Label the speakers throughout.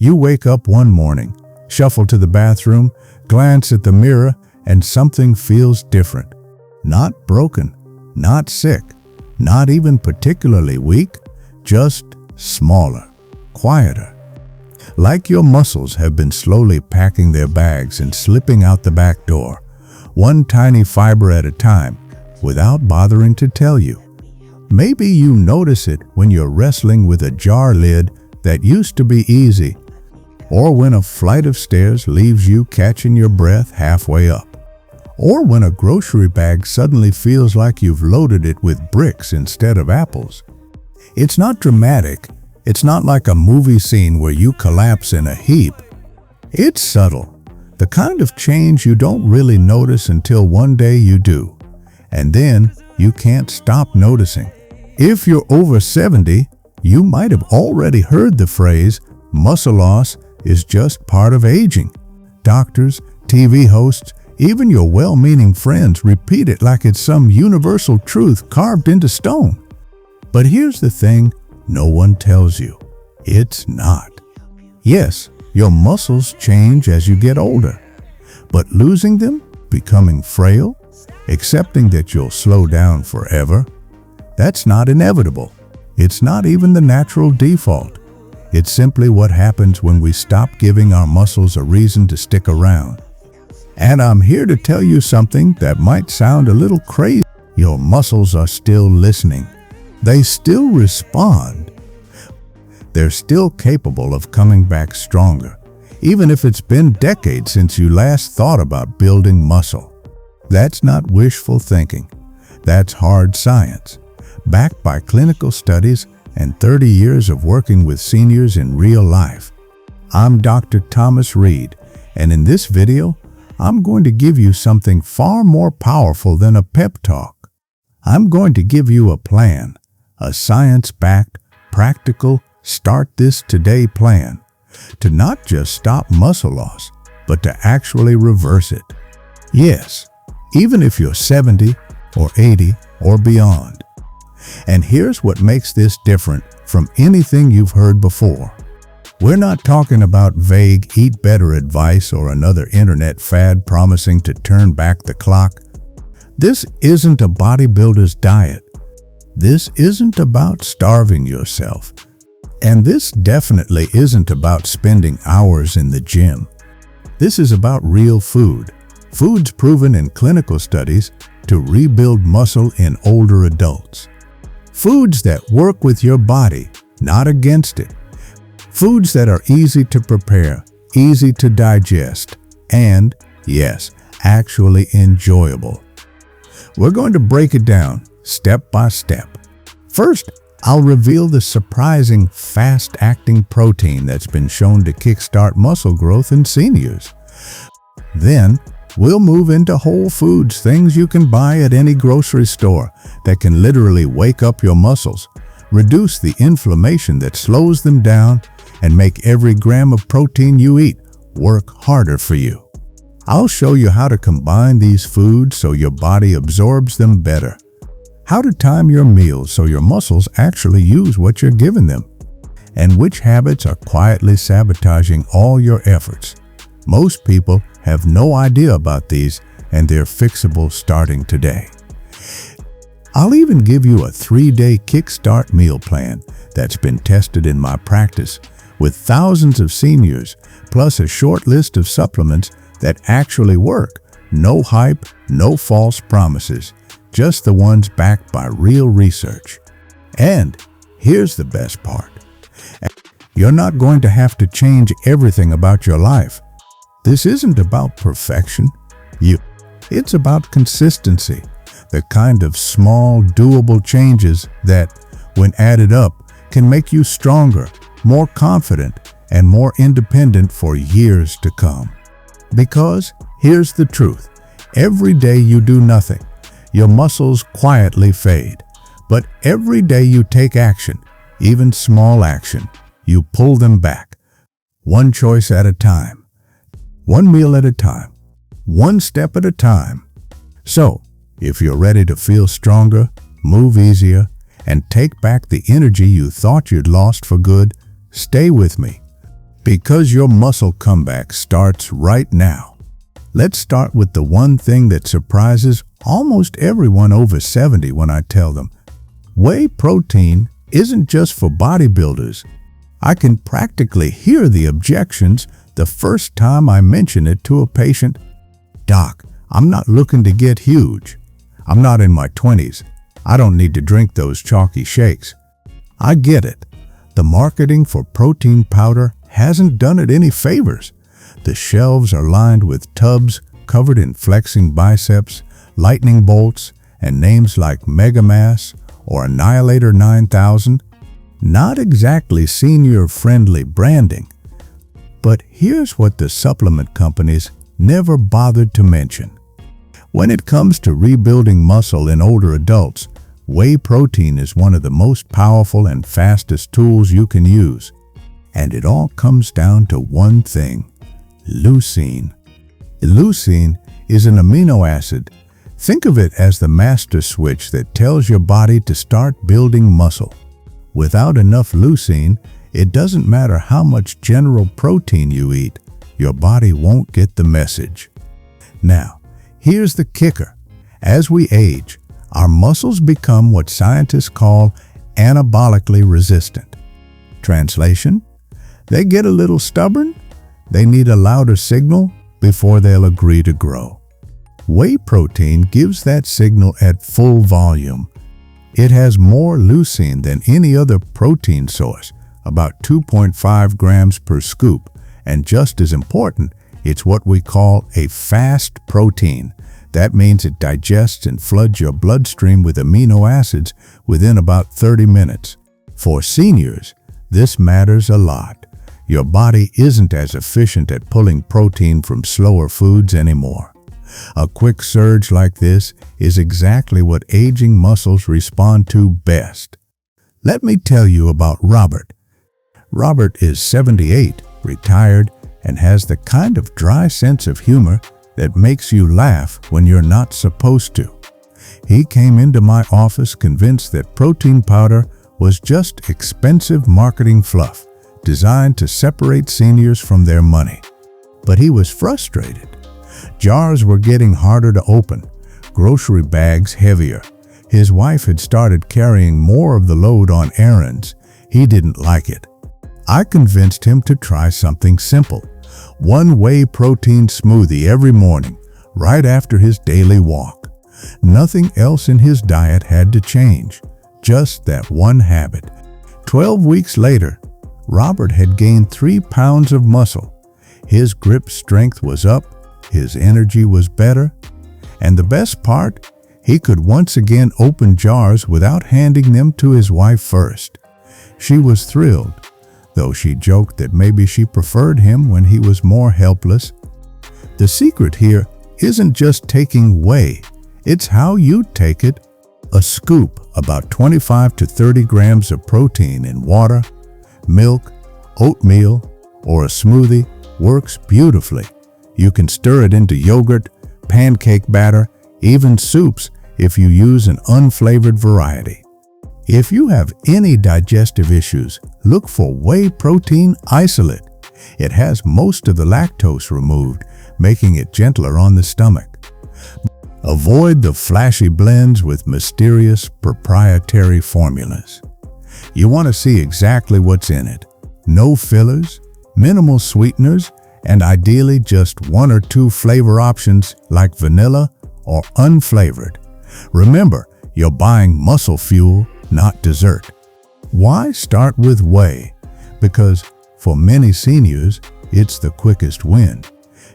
Speaker 1: You wake up one morning, shuffle to the bathroom, glance at the mirror, and something feels different. Not broken, not sick, not even particularly weak, just smaller, quieter. Like your muscles have been slowly packing their bags and slipping out the back door, one tiny fiber at a time, without bothering to tell you. Maybe you notice it when you're wrestling with a jar lid that used to be easy, or when a flight of stairs leaves you catching your breath halfway up, or when a grocery bag suddenly feels like you've loaded it with bricks instead of apples. It's not dramatic. It's not like a movie scene where you collapse in a heap. It's subtle, the kind of change you don't really notice until one day you do, and then you can't stop noticing. If you're over 70, you might have already heard the phrase, muscle loss is just part of aging. Doctors, TV hosts, even your well-meaning friends repeat it like it's some universal truth carved into stone. But here's the thing no one tells you. It's not. Yes, your muscles change as you get older, but losing them, becoming frail, accepting that you'll slow down forever, that's not inevitable. It's not even the natural default. It's simply what happens when we stop giving our muscles a reason to stick around. And I'm here to tell you something that might sound a little crazy. Your muscles are still listening. They still respond. They're still capable of coming back stronger, even if it's been decades since you last thought about building muscle. That's not wishful thinking. That's hard science, backed by clinical studies and 30 years of working with seniors in real life. I'm Dr. Thomas Reed, and in this video, I'm going to give you something far more powerful than a pep talk. I'm going to give you a plan, a science-backed, practical, start this today plan, to not just stop muscle loss, but to actually reverse it. Yes, even if you're 70 or 80 or beyond. And here's what makes this different from anything you've heard before. We're not talking about vague eat better advice or another internet fad promising to turn back the clock. This isn't a bodybuilder's diet. This isn't about starving yourself. And this definitely isn't about spending hours in the gym. This is about real food. Foods proven in clinical studies to rebuild muscle in older adults. Foods that work with your body, not against it. Foods that are easy to prepare, easy to digest, and, yes, actually enjoyable. We're going to break it down step by step. First, I'll reveal the surprising fast-acting protein that's been shown to kickstart muscle growth in seniors. Then, we'll move into whole foods, things you can buy at any grocery store that can literally wake up your muscles, reduce the inflammation that slows them down, and make every gram of protein you eat work harder for you. I'll show you how to combine these foods so your body absorbs them better. How to time your meals so your muscles actually use what you're giving them. And which habits are quietly sabotaging all your efforts. Most people have no idea about these, and they're fixable starting today. I'll even give you a 3-day kickstart meal plan that's been tested in my practice with thousands of seniors, plus a short list of supplements that actually work. No hype, no false promises. Just the ones backed by real research. And here's the best part. You're not going to have to change everything about your life. This isn't about perfection. It's about consistency, the kind of small, doable changes that, when added up, can make you stronger, more confident, and more independent for years to come. Because here's the truth. Every day you do nothing, your muscles quietly fade. But every day you take action, even small action, you pull them back. One choice at a time. One meal at a time. One step at a time. So, if you're ready to feel stronger, move easier, and take back the energy you thought you'd lost for good, stay with me. Because your muscle comeback starts right now. Let's start with the one thing that surprises almost everyone over 70 when I tell them, whey protein isn't just for bodybuilders. I can practically hear the objections the first time I mention it to a patient. Doc, I'm not looking to get huge. I'm not in my 20s. I don't need to drink those chalky shakes. I get it. The marketing for protein powder hasn't done it any favors. The shelves are lined with tubs covered in flexing biceps, lightning bolts, and names like Mega Mass or Annihilator 9000. Not exactly senior-friendly branding. But here's what the supplement companies never bothered to mention. When it comes to rebuilding muscle in older adults, whey protein is one of the most powerful and fastest tools you can use. And it all comes down to one thing: leucine. Leucine is an amino acid. Think of it as the master switch that tells your body to start building muscle. Without enough leucine, it doesn't matter how much general protein you eat, your body won't get the message. Now, here's the kicker. As we age, our muscles become what scientists call anabolically resistant. Translation: they get a little stubborn. They need a louder signal before they'll agree to grow. Whey protein gives that signal at full volume. It has more leucine than any other protein source, about 2.5 grams per scoop, and just as important, it's what we call a fast protein. That means it digests and floods your bloodstream with amino acids within about 30 minutes. For seniors, this matters a lot. Your body isn't as efficient at pulling protein from slower foods anymore. A quick surge like this is exactly what aging muscles respond to best. Let me tell you about Robert. Robert is 78, retired, and has the kind of dry sense of humor that makes you laugh when you're not supposed to. He came into my office convinced that protein powder was just expensive marketing fluff designed to separate seniors from their money. But he was frustrated. Jars were getting harder to open, grocery bags heavier. His wife had started carrying more of the load on errands. He didn't like it. I convinced him to try something simple. One whey protein smoothie every morning, right after his daily walk. Nothing else in his diet had to change, just that one habit. 12 weeks later, Robert had gained 3 pounds of muscle. His grip strength was up, his energy was better, and the best part, he could once again open jars without handing them to his wife first. She was thrilled, though she joked that maybe she preferred him when he was more helpless. The secret here isn't just taking whey, it's how you take it. A scoop, about 25 to 30 grams of protein in water, milk, oatmeal, or a smoothie works beautifully. You can stir it into yogurt, pancake batter, even soups if you use an unflavored variety. If you have any digestive issues, look for whey protein isolate. It has most of the lactose removed, making it gentler on the stomach. Avoid the flashy blends with mysterious proprietary formulas. You want to see exactly what's in it. No fillers, minimal sweeteners, and ideally just 1 or 2 flavor options like vanilla or unflavored. Remember, you're buying muscle fuel, not dessert. Why start with whey? Because for many seniors, it's the quickest win.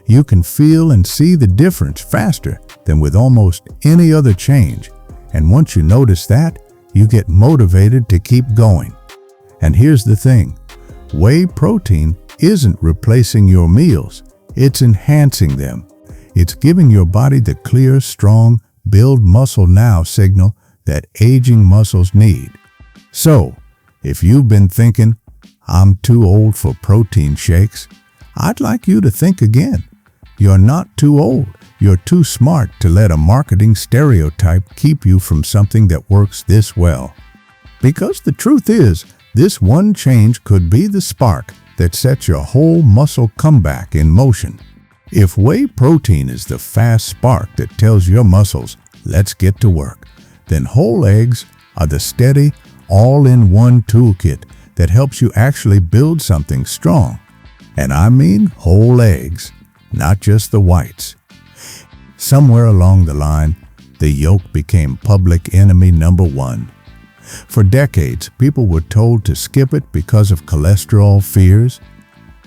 Speaker 1: You can feel and see the difference faster than with almost any other change. And once you notice that, you get motivated to keep going. And here's the thing, whey protein isn't replacing your meals, it's enhancing them. It's giving your body the clear, strong, build muscle now signal that aging muscles need. So, if you've been thinking, I'm too old for protein shakes, I'd like you to think again. You're not too old. You're too smart to let a marketing stereotype keep you from something that works this well. Because the truth is, this one change could be the spark that sets your whole muscle comeback in motion. If whey protein is the fast spark that tells your muscles, let's get to work, then whole eggs are the steady, all-in-one toolkit that helps you actually build something strong. And I mean whole eggs, not just the whites. Somewhere along the line, the yolk became public enemy number one. For decades, people were told to skip it because of cholesterol fears.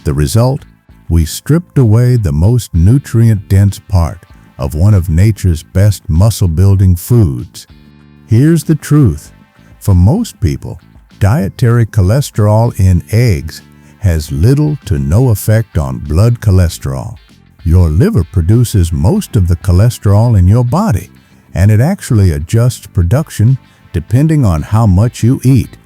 Speaker 1: The result? We stripped away the most nutrient-dense part of one of nature's best muscle-building foods. Here's the truth. For most people, dietary cholesterol in eggs has little to no effect on blood cholesterol. Your liver produces most of the cholesterol in your body, and it actually adjusts production depending on how much you eat.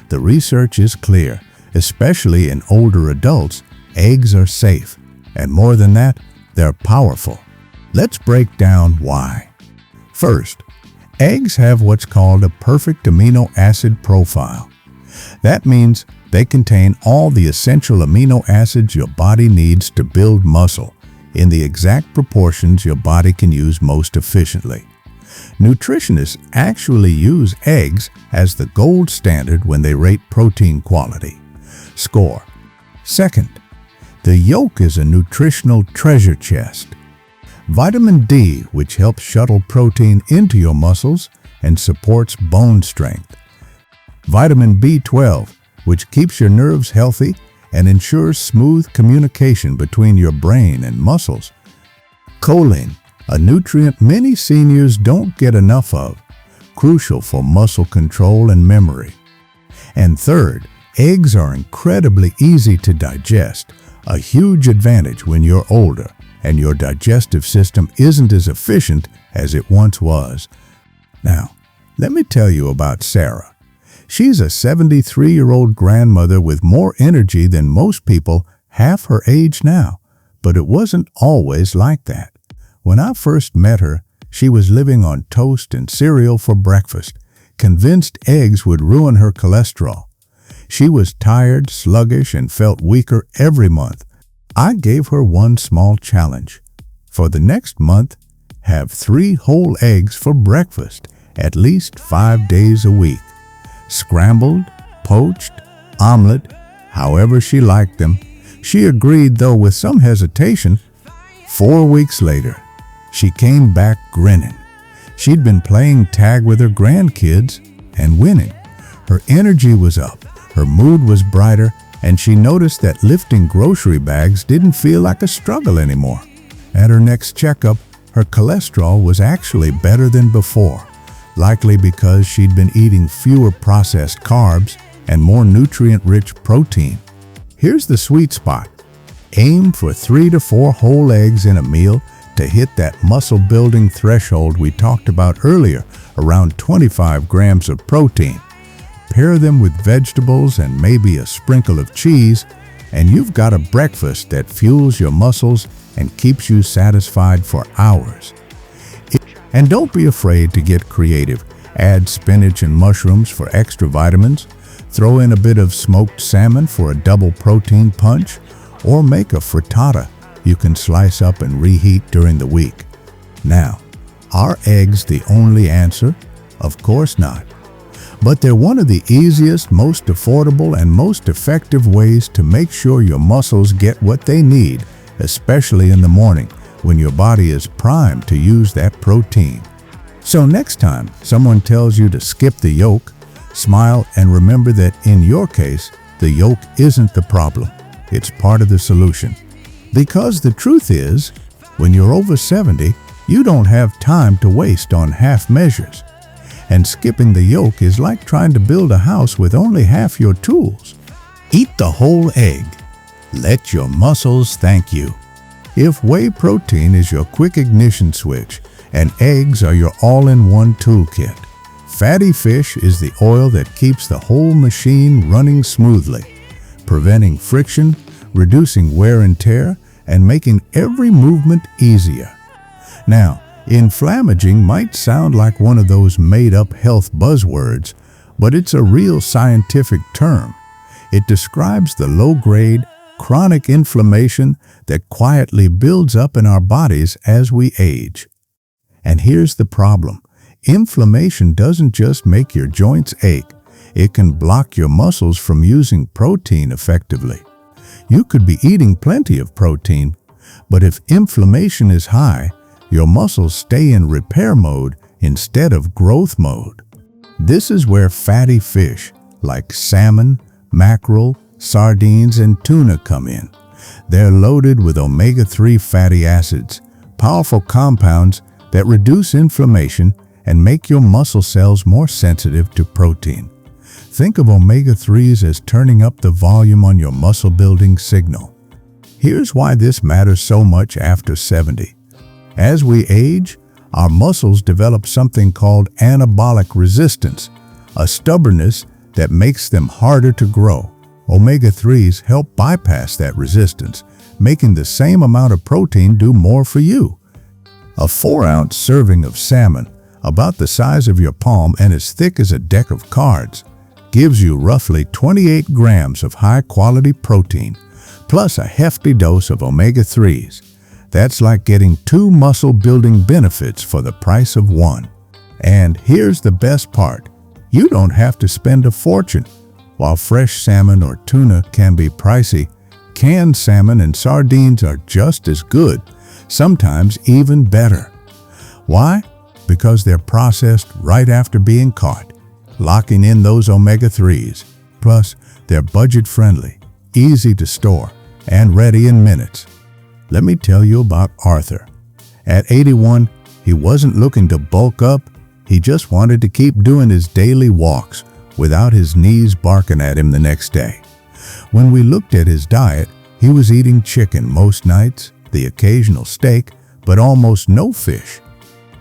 Speaker 1: The research is clear, especially in older adults, eggs are safe, and more than that, they're powerful. Let's break down why. First, eggs have what's called a perfect amino acid profile. That means they contain all the essential amino acids your body needs to build muscle in the exact proportions your body can use most efficiently. Nutritionists actually use eggs as the gold standard when they rate protein quality. Score. Second, the yolk is a nutritional treasure chest. Vitamin D, which helps shuttle protein into your muscles and supports bone strength. Vitamin B12, which keeps your nerves healthy and ensures smooth communication between your brain and muscles. Choline, a nutrient many seniors don't get enough of, crucial for muscle control and memory. And third, eggs are incredibly easy to digest, a huge advantage when you're older and your digestive system isn't as efficient as it once was. Now, let me tell you about Sarah. She's a 73-year-old grandmother with more energy than most people half her age now, but it wasn't always like that. When I first met her, she was living on toast and cereal for breakfast, convinced eggs would ruin her cholesterol. She was tired, sluggish, and felt weaker every month. I gave her one small challenge. For the next month, have 3 whole eggs for breakfast, at least 5 days a week. Scrambled, poached, omelet, however she liked them. She agreed, though with some hesitation. 4 weeks later, she came back grinning. She'd been playing tag with her grandkids and winning. Her energy was up, her mood was brighter, and she noticed that lifting grocery bags didn't feel like a struggle anymore. At her next checkup, her cholesterol was actually better than before, likely because she'd been eating fewer processed carbs and more nutrient-rich protein. Here's the sweet spot. Aim for 3 to 4 whole eggs in a meal to hit that muscle-building threshold we talked about earlier, around 25 grams of protein. Pair them with vegetables and maybe a sprinkle of cheese, and you've got a breakfast that fuels your muscles and keeps you satisfied for hours. And don't be afraid to get creative. Add spinach and mushrooms for extra vitamins, throw in a bit of smoked salmon for a double protein punch, or make a frittata you can slice up and reheat during the week. Now, are eggs the only answer? Of course not. But they're one of the easiest, most affordable, and most effective ways to make sure your muscles get what they need, especially in the morning when your body is primed to use that protein. So next time someone tells you to skip the yolk, smile and remember that in your case, the yolk isn't the problem. It's part of the solution. Because the truth is, when you're over 70, you don't have time to waste on half measures. And skipping the yolk is like trying to build a house with only half your tools. Eat the whole egg. Let your muscles thank you. If whey protein is your quick ignition switch and eggs are your all-in-one toolkit, fatty fish is the oil that keeps the whole machine running smoothly, preventing friction, reducing wear and tear, and making every movement easier. Now, inflammaging might sound like one of those made-up health buzzwords, but it's a real scientific term. It describes the low-grade, chronic inflammation that quietly builds up in our bodies as we age. And here's the problem. Inflammation doesn't just make your joints ache. It can block your muscles from using protein effectively. You could be eating plenty of protein, but if inflammation is high, your muscles stay in repair mode instead of growth mode. This is where fatty fish like salmon, mackerel, sardines, and tuna come in. They're loaded with omega-3 fatty acids, powerful compounds that reduce inflammation and make your muscle cells more sensitive to protein. Think of omega-3s as turning up the volume on your muscle-building signal. Here's why this matters so much after 70. As we age, our muscles develop something called anabolic resistance, a stubbornness that makes them harder to grow. Omega-3s help bypass that resistance, making the same amount of protein do more for you. A 4-ounce serving of salmon, about the size of your palm and as thick as a deck of cards, gives you roughly 28 grams of high-quality protein, plus a hefty dose of omega-3s. That's like getting 2 muscle-building benefits for the price of 1. And here's the best part. You don't have to spend a fortune. While fresh salmon or tuna can be pricey, canned salmon and sardines are just as good, sometimes even better. Why? Because they're processed right after being caught, locking in those omega-3s. Plus, they're budget-friendly, easy to store, and ready in minutes. Let me tell you about Arthur. At 81, he wasn't looking to bulk up. He just wanted to keep doing his daily walks without his knees barking at him the next day. When we looked at his diet, he was eating chicken most nights, the occasional steak, but almost no fish.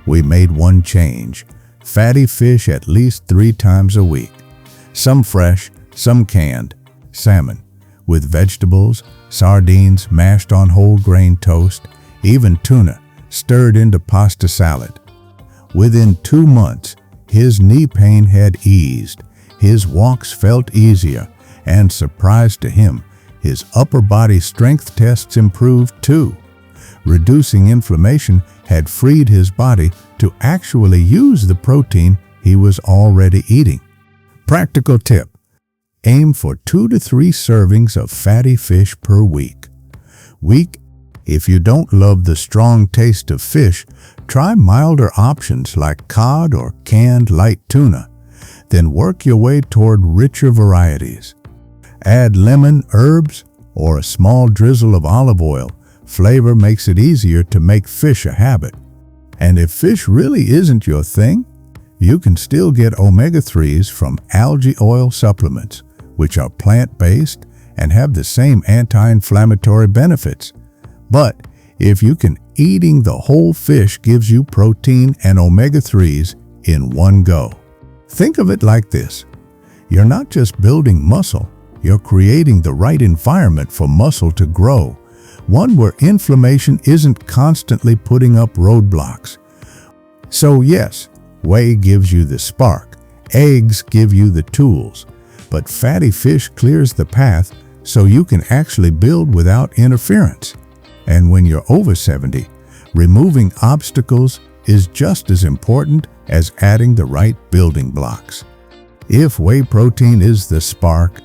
Speaker 1: We made one change: fatty fish at least 3 times a week. Some fresh, some canned, salmon, with vegetables, sardines mashed on whole grain toast, even tuna stirred into pasta salad. Within 2 months, his knee pain had eased, his walks felt easier, and surprise to him, his upper body strength tests improved too. Reducing inflammation had freed his body to actually use the protein he was already eating. Practical tip: aim for 2 to 3 servings of fatty fish per week. If you don't love the strong taste of fish, try milder options like cod or canned light tuna. Then work your way toward richer varieties. Add lemon, herbs, or a small drizzle of olive oil. Flavor makes it easier to make fish a habit. And if fish really isn't your thing, you can still get omega-3s from algae oil supplements, which are plant-based and have the same anti-inflammatory benefits. But if you can, eating the whole fish gives you protein and omega-3s in one go. Think of it like this: you're not just building muscle, you're creating the right environment for muscle to grow, one where inflammation isn't constantly putting up roadblocks. So yes, whey gives you the spark, eggs give you the tools, but fatty fish clears the path so you can actually build without interference. And when you're over 70, removing obstacles is just as important as adding the right building blocks. If whey protein is the spark,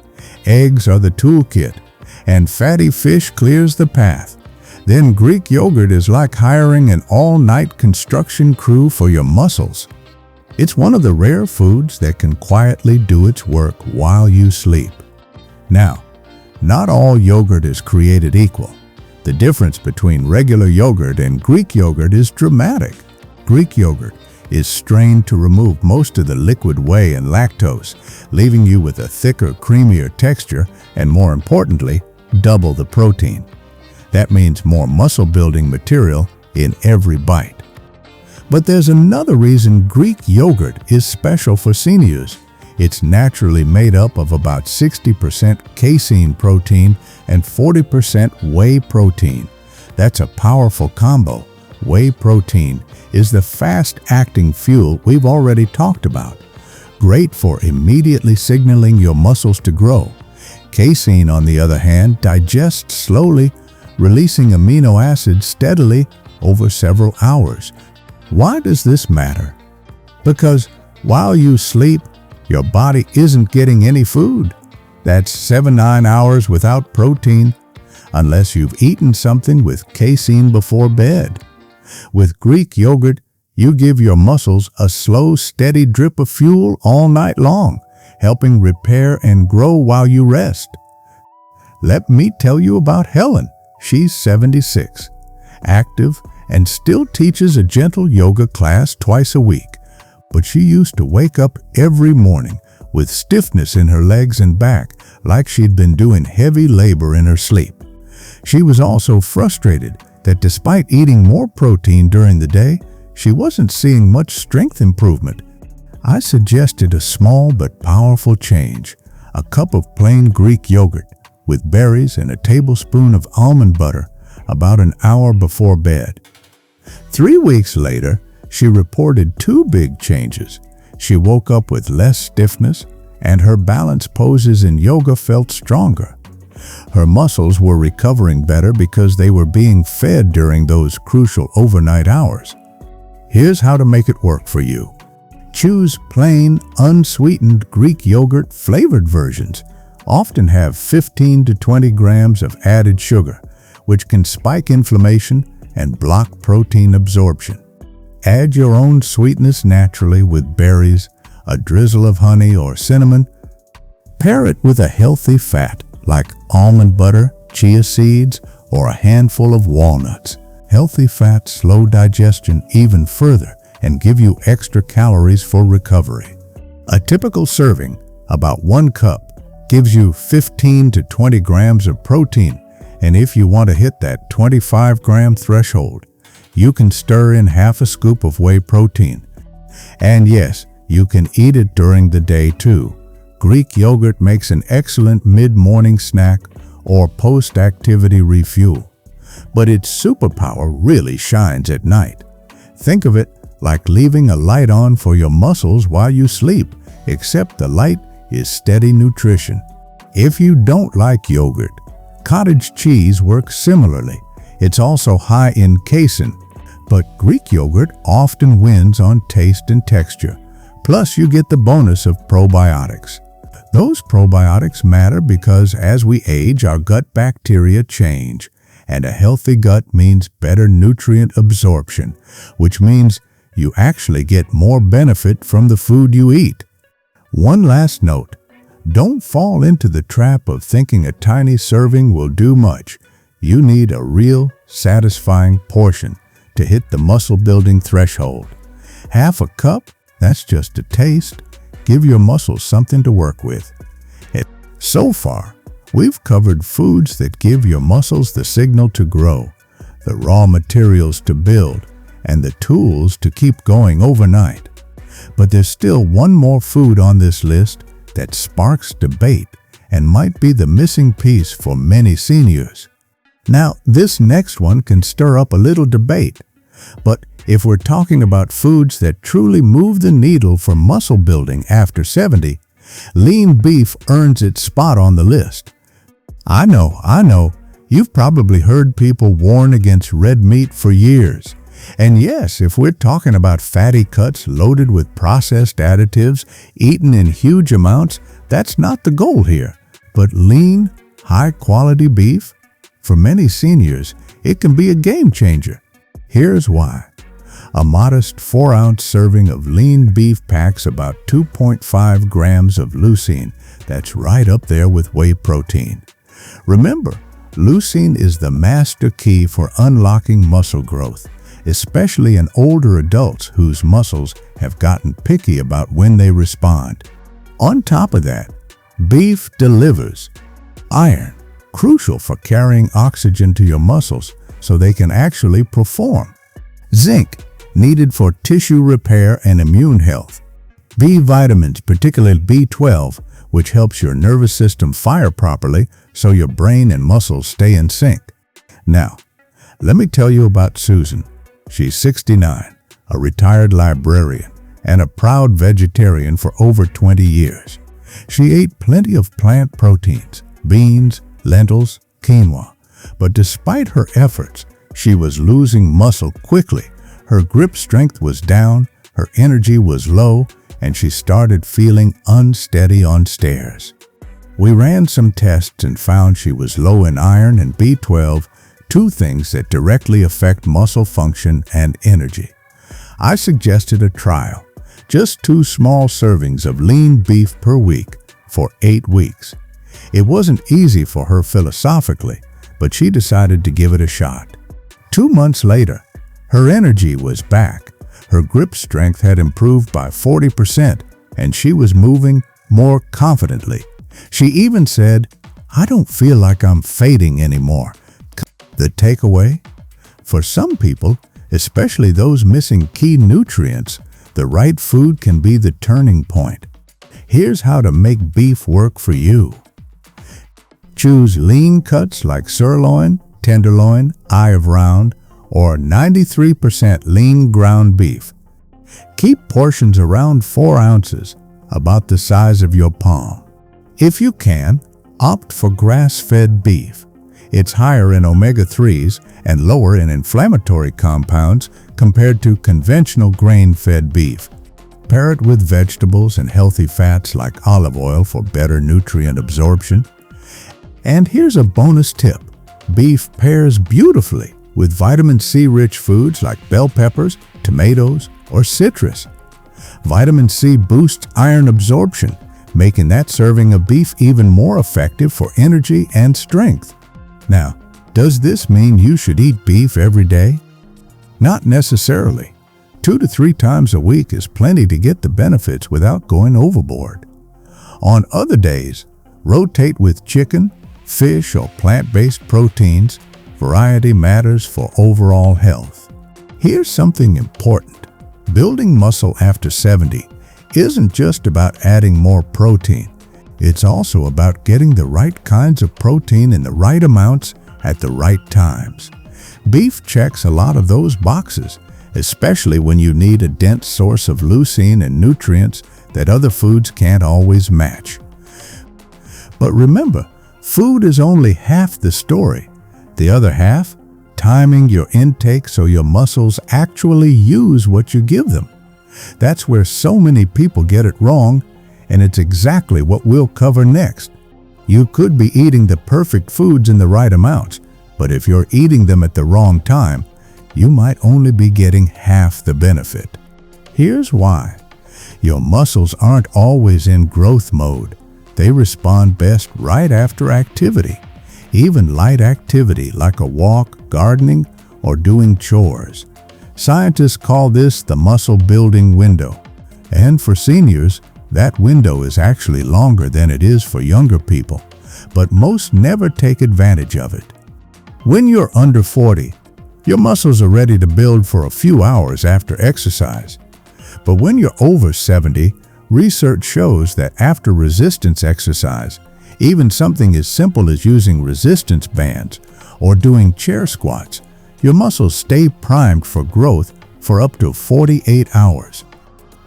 Speaker 1: eggs are the toolkit, and fatty fish clears the path, then Greek yogurt is like hiring an all-night construction crew for your muscles. It's one of the rare foods that can quietly do its work while you sleep. Now, not all yogurt is created equal. The difference between regular yogurt and Greek yogurt is dramatic. Greek yogurt is strained to remove most of the liquid whey and lactose, leaving you with a thicker, creamier texture and, more importantly, double the protein. That means more muscle-building material in every bite. But there's another reason Greek yogurt is special for seniors. It's naturally made up of about 60% casein protein and 40% whey protein. That's a powerful combo. Whey protein is the fast-acting fuel we've already talked about, great for immediately signaling your muscles to grow. Casein, on the other hand, digests slowly, releasing amino acids steadily over several hours. Why does this matter? Because while you sleep, your body isn't getting any food. That's 7-9 hours without protein, unless you've eaten something with casein before bed. With Greek yogurt, you give your muscles a slow, steady drip of fuel all night long, helping repair and grow while you rest. Let me tell you about Helen. She's 76, active, and still teaches a gentle yoga class twice a week. But she used to wake up every morning with stiffness in her legs and back, like she'd been doing heavy labor in her sleep. She was also frustrated that despite eating more protein during the day, she wasn't seeing much strength improvement. I suggested a small but powerful change: a cup of plain Greek yogurt with berries and a tablespoon of almond butter about an hour before bed. 3 weeks later, she reported 2 big changes. She woke up with less stiffness, and her balance poses in yoga felt stronger. Her muscles were recovering better because they were being fed during those crucial overnight hours. Here's how to make it work for you. Choose plain, unsweetened Greek yogurt. Flavored versions often have 15 to 20 grams of added sugar, which can spike inflammation and block protein absorption. Add your own sweetness naturally with berries, a drizzle of honey or cinnamon. Pair it with a healthy fat like almond butter, chia seeds, or a handful of walnuts. Healthy fats slow digestion even further and give you extra calories for recovery. A typical serving, about 1 cup, gives you 15 to 20 grams of protein, and if you want to hit that 25-gram threshold, you can stir in half a scoop of whey protein. And yes, you can eat it during the day too. Greek yogurt makes an excellent mid-morning snack or post-activity refuel. But its superpower really shines at night. Think of it like leaving a light on for your muscles while you sleep, except the light is steady nutrition. If you don't like yogurt, cottage cheese works similarly. It's also high in casein, but Greek yogurt often wins on taste and texture. Plus, you get the bonus of probiotics. Those probiotics matter because as we age, our gut bacteria change, and a healthy gut means better nutrient absorption, which means you actually get more benefit from the food you eat. One last note: don't fall into the trap of thinking a tiny serving will do much. You need a real, satisfying portion to hit the muscle-building threshold. Half a cup? That's just a taste. Give your muscles something to work with. So far, we've covered foods that give your muscles the signal to grow, the raw materials to build, and the tools to keep going overnight. But there's still one more food on this list that sparks debate and might be the missing piece for many seniors. Now, this next one can stir up a little debate, but if we're talking about foods that truly move the needle for muscle building after 70, lean beef earns its spot on the list. I know, you've probably heard people warn against red meat for years. And yes, if we're talking about fatty cuts loaded with processed additives, eaten in huge amounts, that's not the goal here. But lean, high-quality beef? For many seniors, it can be a game changer. Here's why. A modest 4-ounce serving of lean beef packs about 2.5 grams of leucine. That's right up there with whey protein. Remember, leucine is the master key for unlocking muscle growth, especially in older adults whose muscles have gotten picky about when they respond. On top of that, beef delivers iron, crucial for carrying oxygen to your muscles so they can actually perform. Zinc, needed for tissue repair and immune health. B vitamins, particularly B12, which helps your nervous system fire properly so your brain and muscles stay in sync. Now, let me tell you about Susan. She's 69, a retired librarian, and a proud vegetarian for over 20 years. She ate plenty of plant proteins, beans, lentils, quinoa. But despite her efforts, she was losing muscle quickly. Her grip strength was down, her energy was low, and she started feeling unsteady on stairs. We ran some tests and found she was low in iron and B12, two things that directly affect muscle function and energy. I suggested a trial, just 2 small servings of lean beef per week for 8 weeks. It wasn't easy for her philosophically, but she decided to give it a shot. 2 months later, her energy was back. Her grip strength had improved by 40%, and she was moving more confidently. She even said, "I don't feel like I'm fading anymore." The takeaway? For some people, especially those missing key nutrients, the right food can be the turning point. Here's how to make beef work for you. Choose lean cuts like sirloin, tenderloin, eye of round, or 93% lean ground beef. Keep portions around 4 ounces, about the size of your palm. If you can, opt for grass-fed beef. It's higher in omega-3s and lower in inflammatory compounds compared to conventional grain-fed beef. Pair it with vegetables and healthy fats like olive oil for better nutrient absorption. And here's a bonus tip. Beef pairs beautifully with vitamin C-rich foods like bell peppers, tomatoes, or citrus. Vitamin C boosts iron absorption, making that serving of beef even more effective for energy and strength. Now, does this mean you should eat beef every day? Not necessarily. 2 to 3 times a week is plenty to get the benefits without going overboard. On other days, rotate with chicken, fish, or plant-based proteins. Variety matters for overall health. Here's something important. Building muscle after 70 isn't just about adding more protein. It's also about getting the right kinds of protein in the right amounts at the right times. Beef checks a lot of those boxes, especially when you need a dense source of leucine and nutrients that other foods can't always match. But remember, food is only half the story. The other half, timing your intake so your muscles actually use what you give them. That's where so many people get it wrong, and it's exactly what we'll cover next. You could be eating the perfect foods in the right amounts, but if you're eating them at the wrong time, you might only be getting half the benefit. Here's why. Your muscles aren't always in growth mode. They respond best right after activity. Even light activity like a walk, gardening, or doing chores. Scientists call this the muscle building window. And for seniors, that window is actually longer than it is for younger people, but most never take advantage of it. When you're under 40, your muscles are ready to build for a few hours after exercise. But when you're over 70, research shows that after resistance exercise, even something as simple as using resistance bands or doing chair squats, your muscles stay primed for growth for up to 48 hours.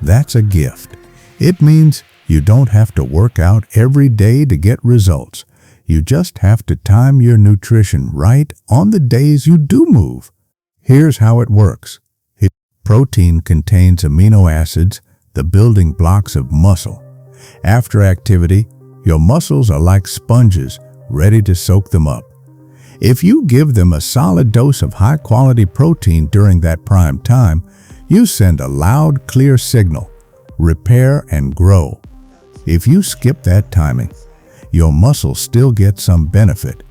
Speaker 1: That's a gift. It means you don't have to work out every day to get results. You just have to time your nutrition right on the days you do move. Here's how it works. Protein contains amino acids, the building blocks of muscle. After activity, your muscles are like sponges, ready to soak them up. If you give them a solid dose of high-quality protein during that prime time, you send a loud, clear signal: repair and grow. If you skip that timing, your muscles still get some benefit.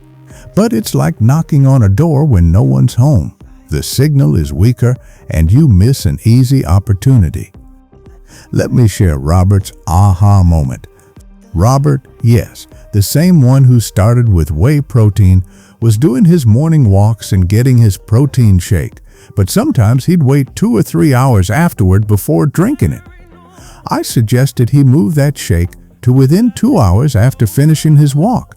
Speaker 1: But it's like knocking on a door when no one's home. The signal is weaker and you miss an easy opportunity. Let me share Robert's aha moment. Robert, yes, the same one who started with whey protein, was doing his morning walks and getting his protein shake, but sometimes he'd wait 2 or 3 hours afterward before drinking it. I suggested he move that shake to within 2 hours after finishing his walk.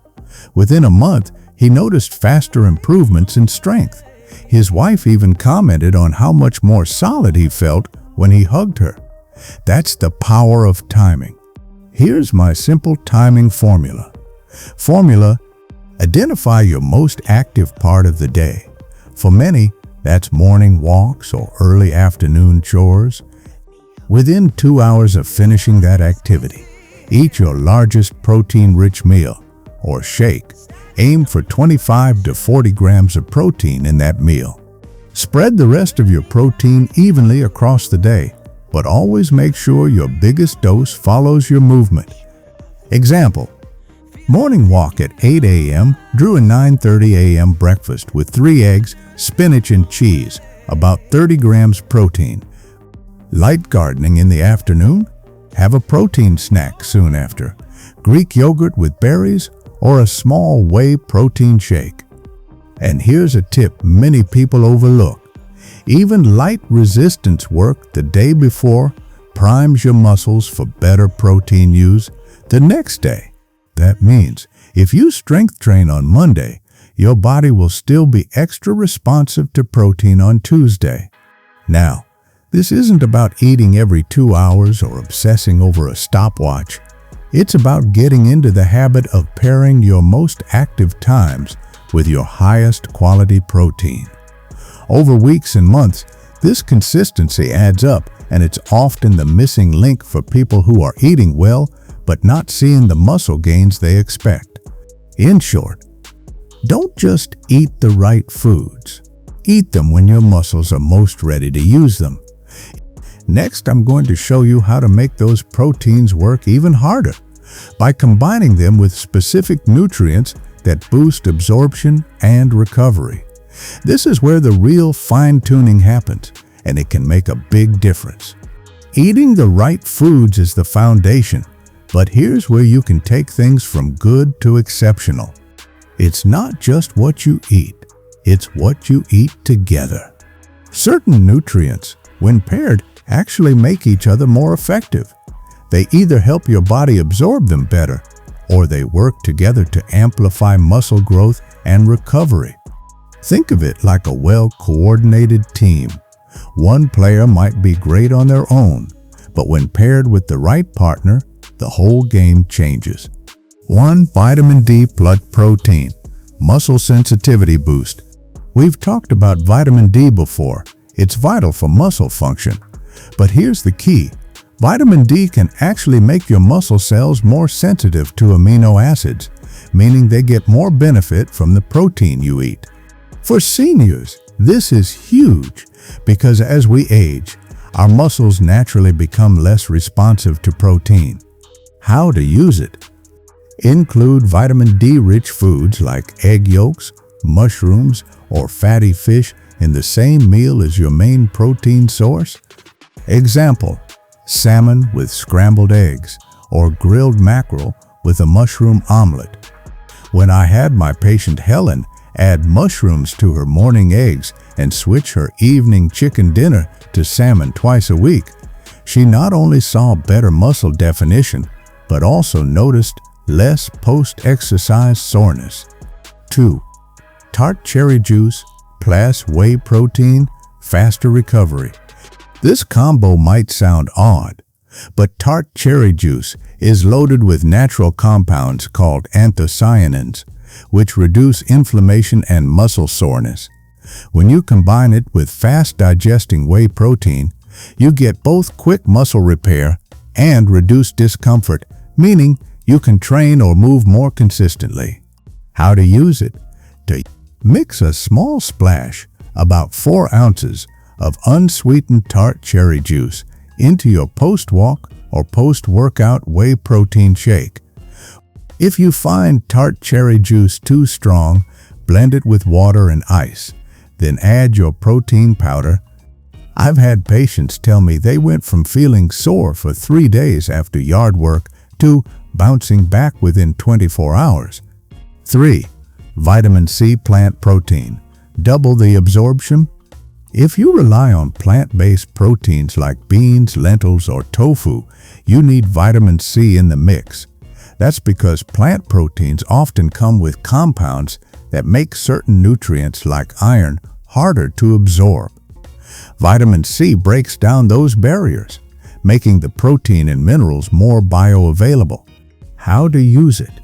Speaker 1: Within a month, he noticed faster improvements in strength. His wife even commented on how much more solid he felt when he hugged her. That's the power of timing. Here's my simple timing formula. Formula: identify your most active part of the day. For many, that's morning walks or early afternoon chores. Within 2 hours of finishing that activity, eat your largest protein-rich meal or shake. Aim for 25 to 40 grams of protein in that meal. Spread the rest of your protein evenly across the day, but always make sure your biggest dose follows your movement. Example: morning walk at 8 a.m. drew a 9:30 a.m. breakfast with 3 eggs, spinach and cheese, about 30 grams protein. Light gardening in the afternoon? Have a protein snack soon after. Greek yogurt with berries or a small whey protein shake. And here's a tip many people overlook. Even light resistance work the day before primes your muscles for better protein use the next day. That means if you strength train on Monday, your body will still be extra responsive to protein on Tuesday. Now, this isn't about eating every 2 hours or obsessing over a stopwatch. It's about getting into the habit of pairing your most active times with your highest quality protein. Over weeks and months, this consistency adds up, and it's often the missing link for people who are eating well but not seeing the muscle gains they expect. In short, don't just eat the right foods. Eat them when your muscles are most ready to use them. Next, I'm going to show you how to make those proteins work even harder by combining them with specific nutrients that boost absorption and recovery. This is where the real fine-tuning happens, and it can make a big difference. Eating the right foods is the foundation, but here's where you can take things from good to exceptional. It's not just what you eat, it's what you eat together. Certain nutrients, when paired, actually make each other more effective. They either help your body absorb them better, or they work together to amplify muscle growth and recovery. Think of it like a well-coordinated team. One player might be great on their own, but when paired with the right partner, the whole game changes. 1. Vitamin D plus protein. Muscle sensitivity boost. We've talked about vitamin D before. It's vital for muscle function. But here's the key. Vitamin D can actually make your muscle cells more sensitive to amino acids, meaning they get more benefit from the protein you eat. For seniors, this is huge because as we age, our muscles naturally become less responsive to protein. How to use it? Include vitamin D-rich foods like egg yolks, mushrooms, or fatty fish in the same meal as your main protein source. Example: salmon with scrambled eggs or grilled mackerel with a mushroom omelet. When I had my patient Helen add mushrooms to her morning eggs and switch her evening chicken dinner to salmon twice a week, she not only saw better muscle definition, but also noticed less post-exercise soreness. 2. Tart cherry juice plus whey protein, faster recovery. This combo might sound odd, but tart cherry juice is loaded with natural compounds called anthocyanins, which reduce inflammation and muscle soreness. When you combine it with fast-digesting whey protein, you get both quick muscle repair and reduced discomfort, meaning you can train or move more consistently. How to use it? To mix a small splash, about 4 ounces, of unsweetened tart cherry juice into your post-walk or post-workout whey protein shake. If you find tart cherry juice too strong, blend it with water and ice. Then add your protein powder. I've had patients tell me they went from feeling sore for 3 days after yard work to bouncing back within 24 hours. 3. Vitamin C plant protein. Double the absorption. If you rely on plant-based proteins like beans, lentils, or tofu, you need vitamin C in the mix. That's because plant proteins often come with compounds that make certain nutrients like iron harder to absorb. Vitamin C breaks down those barriers, making the protein and minerals more bioavailable. How to use it?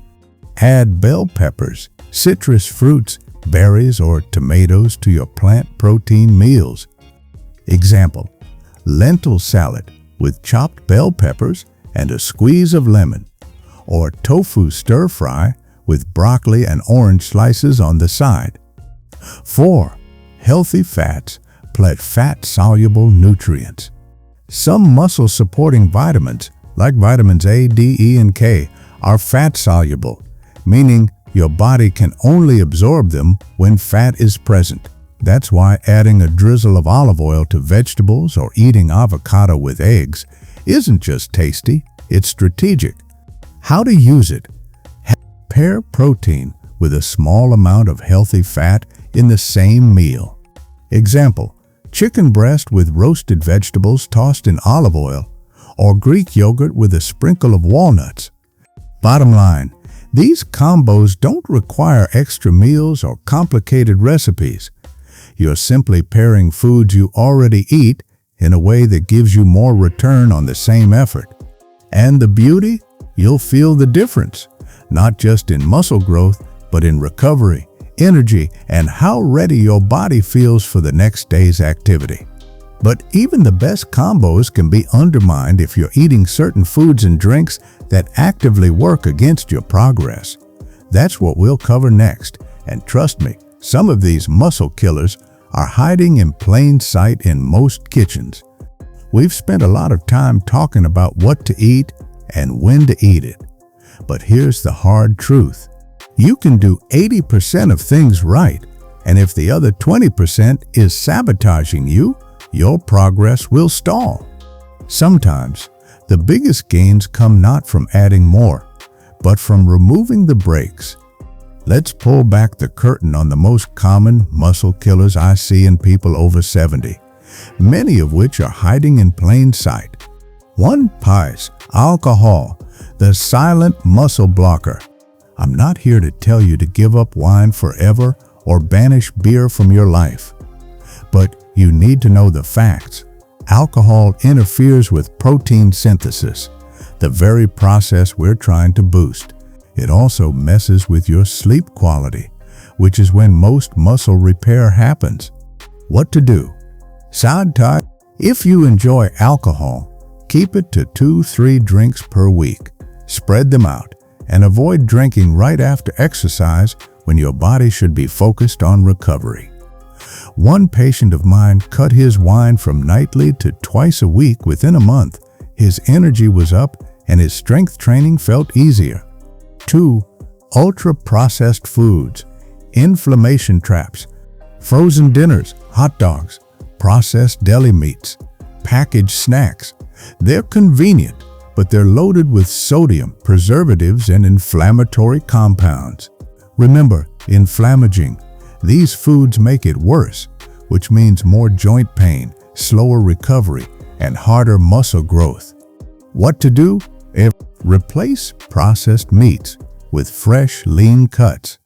Speaker 1: Add bell peppers, citrus fruits, berries, or tomatoes to your plant protein meals. Example: lentil salad with chopped bell peppers and a squeeze of lemon, or tofu stir-fry with broccoli and orange slices on the side. 4. Healthy fats plus fat-soluble nutrients. Some muscle-supporting vitamins, like vitamins A, D, E, and K, are fat-soluble, meaning your body can only absorb them when fat is present. That's why adding a drizzle of olive oil to vegetables or eating avocado with eggs isn't just tasty, it's strategic. How to use it? Pair protein with a small amount of healthy fat in the same meal. Example: chicken breast with roasted vegetables tossed in olive oil, or Greek yogurt with a sprinkle of walnuts. Bottom line, these combos don't require extra meals or complicated recipes. You're simply pairing foods you already eat in a way that gives you more return on the same effort. And the beauty? You'll feel the difference, not just in muscle growth, but in recovery, energy, and how ready your body feels for the next day's activity. But even the best combos can be undermined if you're eating certain foods and drinks that actively work against your progress. That's what we'll cover next, and trust me, some of these muscle killers are hiding in plain sight in most kitchens. We've spent a lot of time talking about what to eat and when to eat it. But here's the hard truth. You can do 80% of things right, and if the other 20% is sabotaging you, your progress will stall. Sometimes, the biggest gains come not from adding more, but from removing the brakes. Let's pull back the curtain on the most common muscle killers I see in people over 70, many of which are hiding in plain sight. 1. Pies, alcohol, the silent muscle blocker. I'm not here to tell you to give up wine forever or banish beer from your life. But you need to know the facts. Alcohol interferes with protein synthesis, the very process we're trying to boost. It also messes with your sleep quality, which is when most muscle repair happens. What to do? Sabotage. If you enjoy alcohol, keep it to 2-3 drinks per week. Spread them out and avoid drinking right after exercise when your body should be focused on recovery. One patient of mine cut his wine from nightly to twice a week within a month. His energy was up and his strength training felt easier. 2. Ultra-processed foods, inflammation traps, frozen dinners, hot dogs, processed deli meats, packaged snacks. They're convenient, but they're loaded with sodium, preservatives, and inflammatory compounds. Remember, inflammaging. These foods make it worse, which means more joint pain, slower recovery, and harder muscle growth. What to do? Replace processed meats with fresh, lean cuts.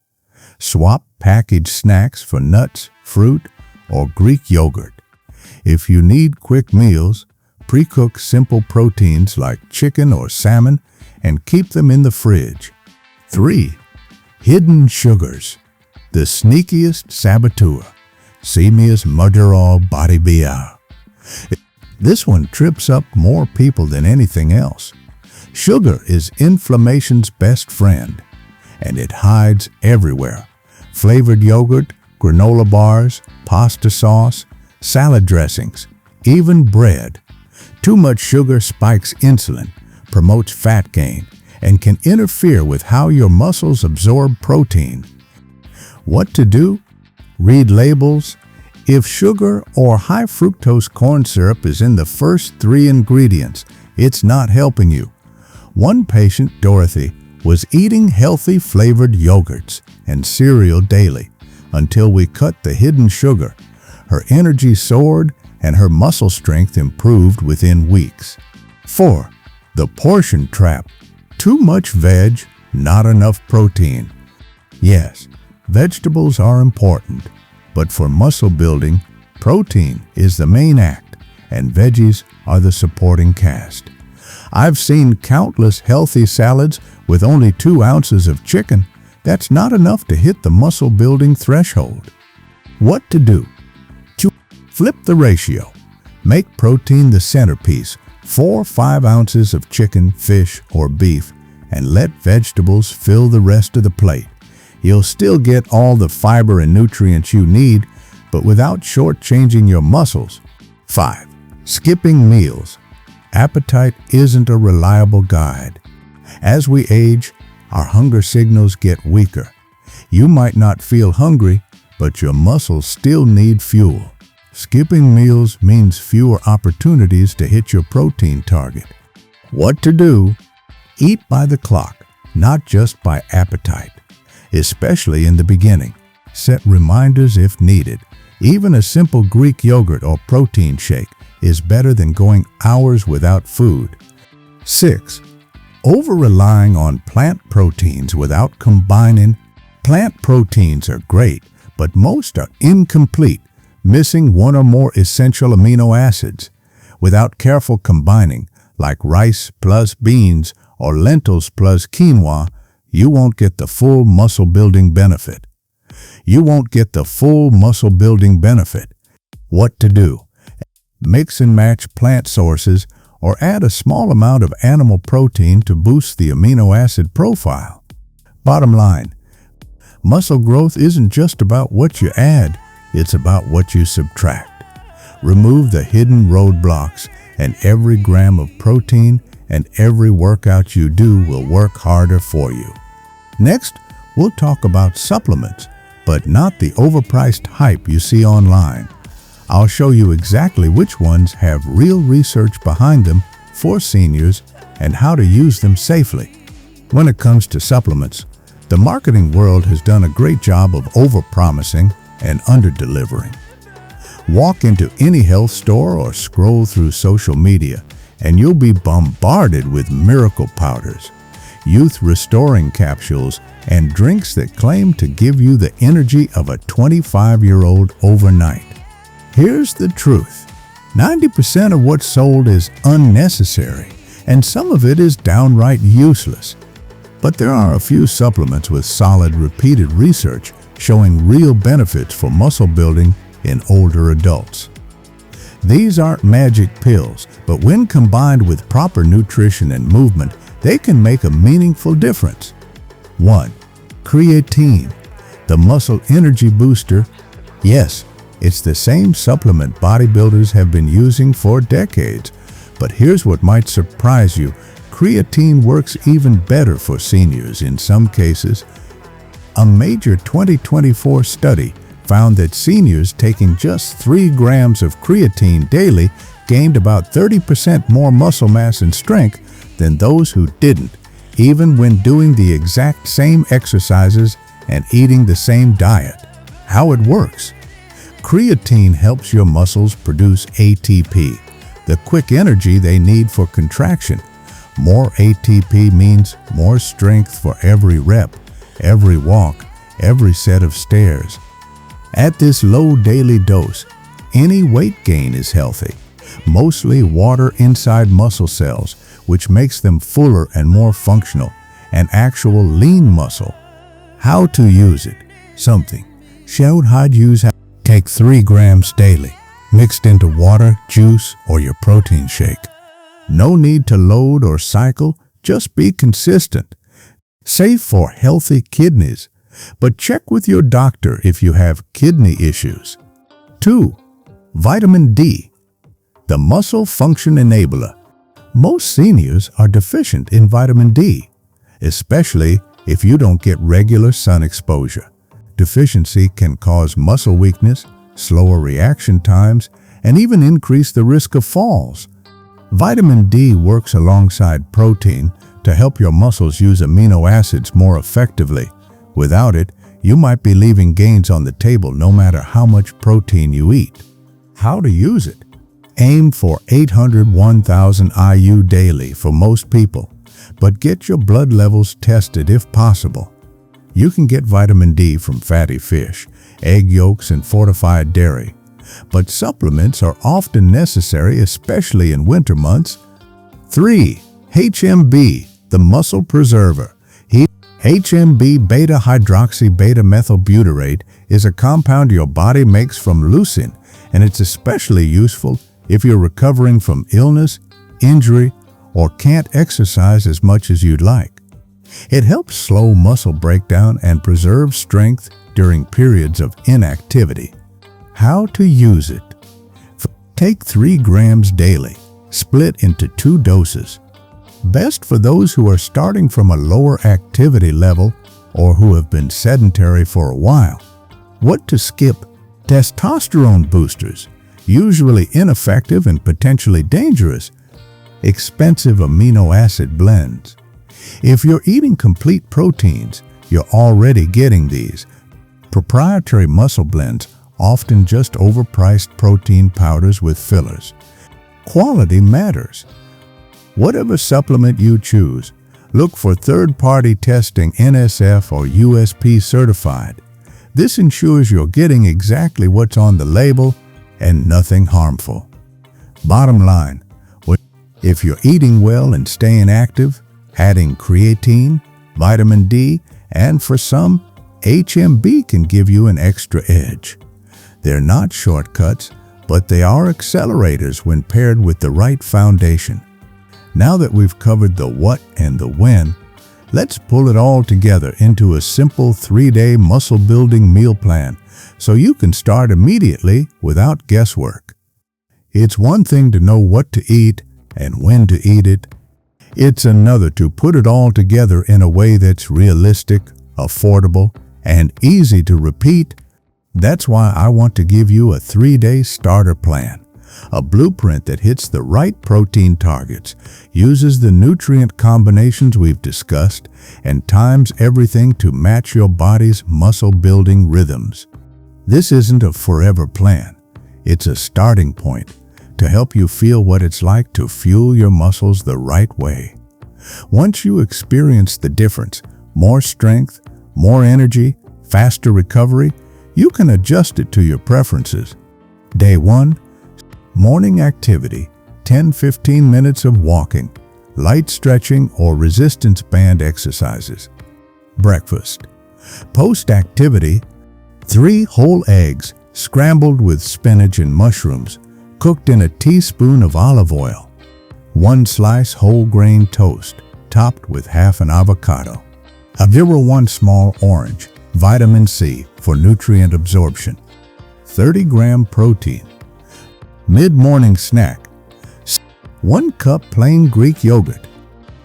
Speaker 1: Swap packaged snacks for nuts, fruit, or Greek yogurt. If you need quick meals, pre-cook simple proteins like chicken or salmon and keep them in the fridge. 3. Hidden sugars, the sneakiest saboteur. See me as Motherall Body BR. This one trips up more people than anything else. Sugar is inflammation's best friend, and it hides everywhere. Flavored yogurt, granola bars, pasta sauce, salad dressings, even bread. Too much sugar spikes insulin, promotes fat gain, and can interfere with how your muscles absorb protein. What to do? Read labels. If sugar or high fructose corn syrup is in the first 3 ingredients, it's not helping you. One patient, Dorothy, was eating healthy flavored yogurts and cereal daily until we cut the hidden sugar. Her energy soared and her muscle strength improved within weeks. 4. The portion trap. Too much veg, not enough protein. Yes, vegetables are important, but for muscle building, protein is the main act and veggies are the supporting cast. I've seen countless healthy salads with only 2 ounces of chicken. That's not enough to hit the muscle building threshold. What to do? Flip the ratio. Make protein the centerpiece, 4 or 5 ounces of chicken, fish, or beef, and let vegetables fill the rest of the plate. You'll still get all the fiber and nutrients you need, but without shortchanging your muscles. 5. Skipping meals. Appetite isn't a reliable guide. As we age, our hunger signals get weaker. You might not feel hungry, but your muscles still need fuel. Skipping meals means fewer opportunities to hit your protein target. What to do? Eat by the clock, not just by appetite. Especially in the beginning. Set reminders if needed. Even a simple Greek yogurt or protein shake is better than going hours without food. 6. Over-relying on plant proteins without combining. Plant proteins are great, but most are incomplete, missing one or more essential amino acids. Without careful combining, like rice plus beans or lentils plus quinoa, you won't get the full muscle-building benefit. What to do? Mix and match plant sources or add a small amount of animal protein to boost the amino acid profile. Bottom line, muscle growth isn't just about what you add, it's about what you subtract. Remove the hidden roadblocks, and every gram of protein and every workout you do will work harder for you. Next, we'll talk about supplements, but not the overpriced hype you see online. I'll show you exactly which ones have real research behind them for seniors and how to use them safely. When it comes to supplements, the marketing world has done a great job of overpromising and under-delivering. Walk into any health store or scroll through social media, and you'll be bombarded with miracle powders, youth-restoring capsules, and drinks that claim to give you the energy of a 25-year-old overnight. Here's the truth. 90% of what's sold is unnecessary, and some of it is downright useless. But there are a few supplements with solid, repeated research showing real benefits for muscle building in older adults. These aren't magic pills, but when combined with proper nutrition and movement, they can make a meaningful difference. 1. Creatine, the muscle energy booster. Yes, it's the same supplement bodybuilders have been using for decades, but here's what might surprise you. Creatine works even better for seniors in some cases. A major 2024 study found that seniors taking just 3 grams of creatine daily gained about 30% more muscle mass and strength than those who didn't, even when doing the exact same exercises and eating the same diet. How it works? Creatine helps your muscles produce ATP, the quick energy they need for contraction. More ATP means more strength for every rep, every walk, every set of stairs. At this low daily dose, any weight gain is healthy, mostly water inside muscle cells, which makes them fuller and more functional, an actual lean muscle. How to use it? Something. Showed how to use. Take 3 grams daily, mixed into water, juice, or your protein shake. No need to load or cycle, just be consistent. Safe for healthy kidneys, but check with your doctor if you have kidney issues. 2. Vitamin D, the muscle function enabler. Most seniors are deficient in vitamin D, especially if you don't get regular sun exposure. Deficiency can cause muscle weakness, slower reaction times, and even increase the risk of falls. Vitamin D works alongside protein to help your muscles use amino acids more effectively. Without it, you might be leaving gains on the table no matter how much protein you eat. How to use it? Aim for 800-1,000 IU daily for most people, but get your blood levels tested if possible. You can get vitamin D from fatty fish, egg yolks, and fortified dairy, but supplements are often necessary, especially in winter months. 3. HMB, the muscle preserver. HMB beta-hydroxy-beta-methylbutyrate is a compound your body makes from leucine, and it's especially useful if you're recovering from illness, injury, or can't exercise as much as you'd like. It helps slow muscle breakdown and preserve strength during periods of inactivity. How to use it? Take 3 grams daily, split into 2 doses. Best for those who are starting from a lower activity level or who have been sedentary for a while. What to skip? Testosterone boosters, usually ineffective and potentially dangerous. Expensive amino acid blends. If you're eating complete proteins, you're already getting these. Proprietary muscle blends, often just overpriced protein powders with fillers. Quality matters. Whatever supplement you choose, look for third-party testing NSF or USP certified. This ensures you're getting exactly what's on the label and nothing harmful. Bottom line, if you're eating well and staying active, adding creatine, vitamin D, and for some, HMB can give you an extra edge. They're not shortcuts, but they are accelerators when paired with the right foundation. Now that we've covered the what and the when, let's pull it all together into a simple 3-day muscle-building meal plan so you can start immediately without guesswork. It's one thing to know what to eat and when to eat it. It's another to put it all together in a way that's realistic, affordable, and easy to repeat. That's why I want to give you a 3-day starter plan. A blueprint that hits the right protein targets, uses the nutrient combinations we've discussed, and times everything to match your body's muscle-building rhythms. This isn't a forever plan. It's a starting point to help you feel what it's like to fuel your muscles the right way. Once you experience the difference, more strength, more energy, faster recovery, you can adjust it to your preferences. Day 1. Morning activity, 10-15 minutes of walking, light stretching or resistance band exercises. Breakfast. Post-activity, 3 whole eggs scrambled with spinach and mushrooms, cooked in a teaspoon of olive oil. 1 slice whole grain toast, topped with half an avocado. Avira 1 small orange, vitamin C for nutrient absorption. 30-gram protein. Mid-morning snack, 1 cup plain Greek yogurt,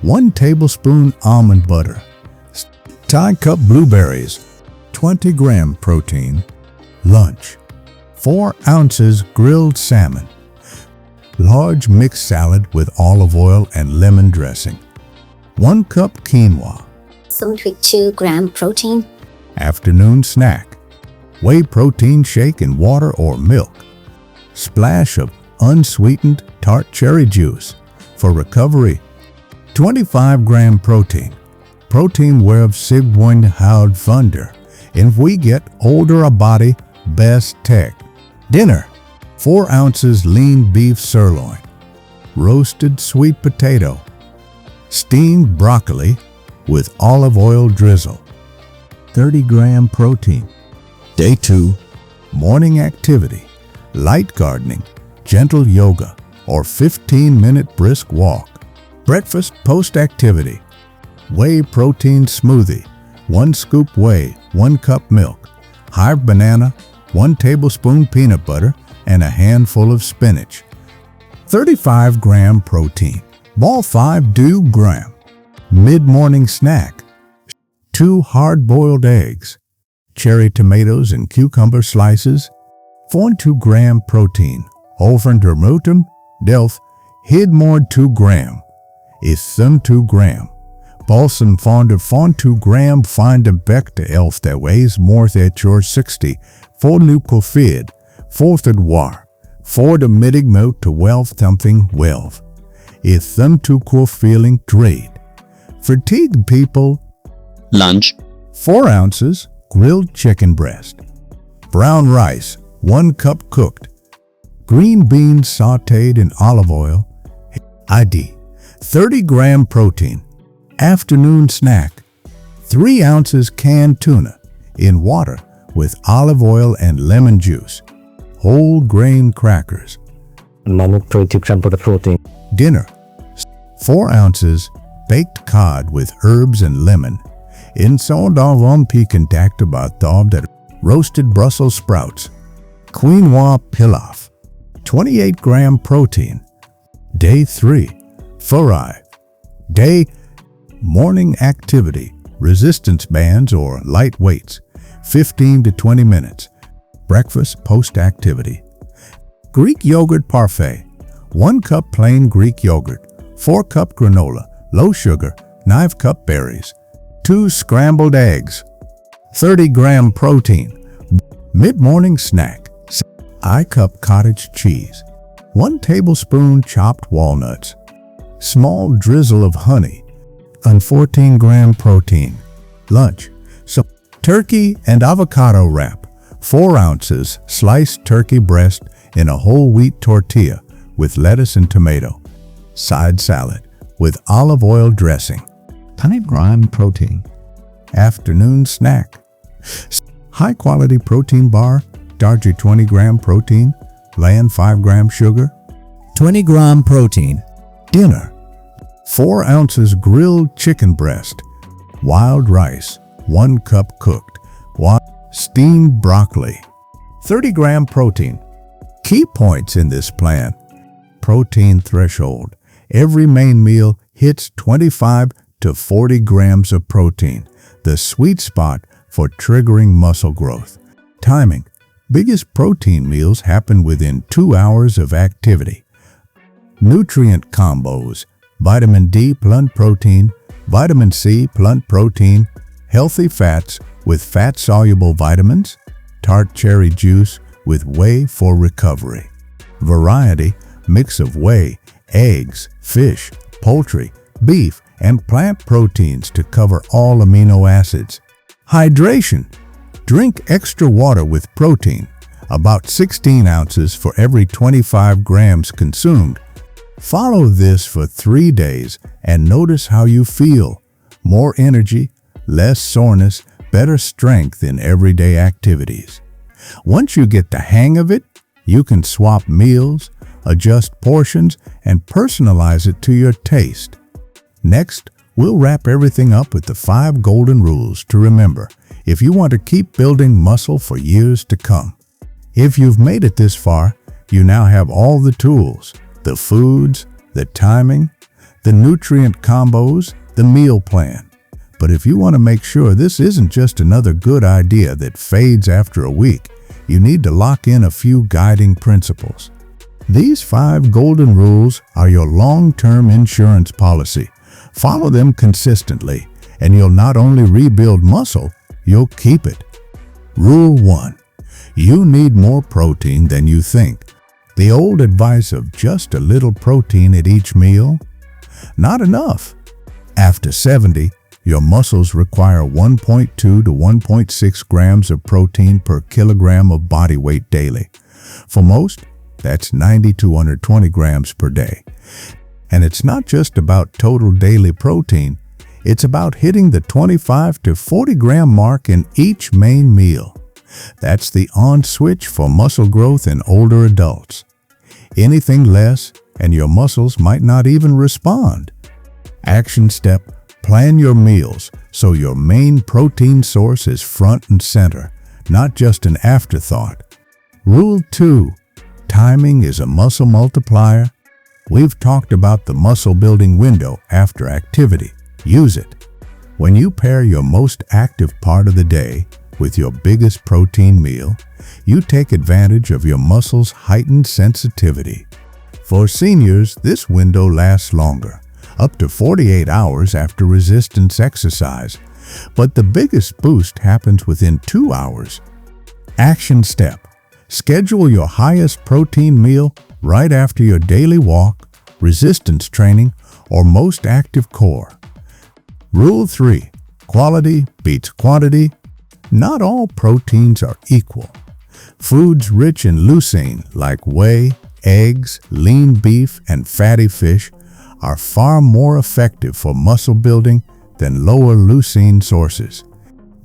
Speaker 1: 1 tablespoon almond butter, Thai cup blueberries, 20-gram protein. Lunch, 4 ounces grilled salmon, large mixed salad with olive oil and lemon dressing, 1 cup quinoa.
Speaker 2: 72-gram protein.
Speaker 1: Afternoon snack, whey protein shake in water or milk. Splash of unsweetened tart cherry juice. For recovery, 25-gram protein. Protein werv sigwin houd funder. If we get older a body, best tech. Dinner, 4 ounces lean beef sirloin. Roasted sweet potato. Steamed broccoli with olive oil drizzle. 30-gram protein. Day 2, morning activity. Light gardening, gentle yoga, or 15-minute brisk walk. Breakfast post-activity. Whey protein smoothie, 1 scoop whey, 1 cup milk, hive banana, 1 tablespoon peanut butter, and a handful of spinach. 35-gram protein. Ball 5 gram. Mid-morning snack. 2 hard-boiled eggs, cherry tomatoes and cucumber slices. 42-gram protein. Overdermutum, delf, hidmord 2 gram. Ithum 2 gram. Balsam fonder 2 gram finder bekte elf that weighs more than 60. For nucofid, forthad war. For the midig moat to wealth thumping wealth. Ithum 2 core feeling trade. Fatigued people.
Speaker 3: Lunch,
Speaker 1: 4 ounces grilled chicken breast. Brown rice, 1 cup cooked. Green beans sautéed in olive oil. ID. 30-gram protein. Afternoon snack. 3 ounces canned tuna in water with olive oil and lemon juice. Whole grain crackers.
Speaker 3: Mamuk 20 gram protein.
Speaker 1: Dinner. 4 ounces baked cod with herbs and lemon. Insåld av en pikantaktabat av that roasted Brussels sprouts. Quinoa pilaf. 28-gram protein. Day 3. Furai. Day. Morning activity. Resistance bands or light weights. 15 to 20 minutes. Breakfast post-activity. Greek yogurt parfait. 1 cup plain Greek yogurt. 4 cup granola. Low sugar. 9 cup berries. 2 scrambled eggs. 30-gram protein. Mid-morning snack. I cup cottage cheese. 1 tablespoon chopped walnuts. Small drizzle of honey. And 14-gram protein. Lunch. So turkey and avocado wrap. 4 ounces sliced turkey breast in a whole wheat tortilla with lettuce and tomato. Side salad with olive oil dressing.
Speaker 4: 10-gram protein.
Speaker 1: Afternoon snack. High quality protein bar. Darji 20-gram protein. Land 5-gram sugar.
Speaker 4: 20-gram protein.
Speaker 1: Dinner. 4 ounces grilled chicken breast. Wild rice. 1 cup cooked. Steamed broccoli. 30-gram protein. Key points in this plan. Protein threshold. Every main meal hits 25 to 40 grams of protein, the sweet spot for triggering muscle growth. Timing. Biggest protein meals happen within 2 hours of activity. Nutrient combos. Vitamin D plant protein, vitamin C plant protein, healthy fats with fat-soluble vitamins, tart cherry juice with whey for recovery. Variety, mix of whey, eggs, fish, poultry, beef, and plant proteins to cover all amino acids. Hydration. Drink extra water with protein, about 16 ounces for every 25 grams consumed. Follow this for 3 days and notice how you feel. More energy, less soreness, better strength in everyday activities. Once you get the hang of it, you can swap meals, adjust portions, and personalize it to your taste. Next, we'll wrap everything up with the 5 golden rules to remember if you want to keep building muscle for years to come. If you've made it this far, you now have all the tools, the foods, the timing, the nutrient combos, the meal plan. But if you want to make sure this isn't just another good idea that fades after a week, you need to lock in a few guiding principles. These 5 golden rules are your long-term insurance policy. Follow them consistently, and you'll not only rebuild muscle, you'll keep it. Rule 1. You need more protein than you think. The old advice of just a little protein at each meal? Not enough. After 70, your muscles require 1.2 to 1.6 grams of protein per kilogram of body weight daily. For most, that's 90 to 120 grams per day. And it's not just about total daily protein, it's about hitting the 25 to 40 gram mark in each main meal. That's the on switch for muscle growth in older adults. Anything less, and your muscles might not even respond. Action step. Plan your meals so your main protein source is front and center, not just an afterthought. Rule 2. Timing is a muscle multiplier. We've talked about the muscle building window after activity. Use it. When you pair your most active part of the day with your biggest protein meal, you take advantage of your muscles' heightened sensitivity. For seniors, this window lasts longer, up to 48 hours after resistance exercise, but the biggest boost happens within 2 hours. Action step. Schedule your highest protein meal right after your daily walk, resistance training, or most active core. Rule 3. Quality beats quantity. Not all proteins are equal. Foods rich in leucine like whey, eggs, lean beef, and fatty fish are far more effective for muscle building than lower leucine sources.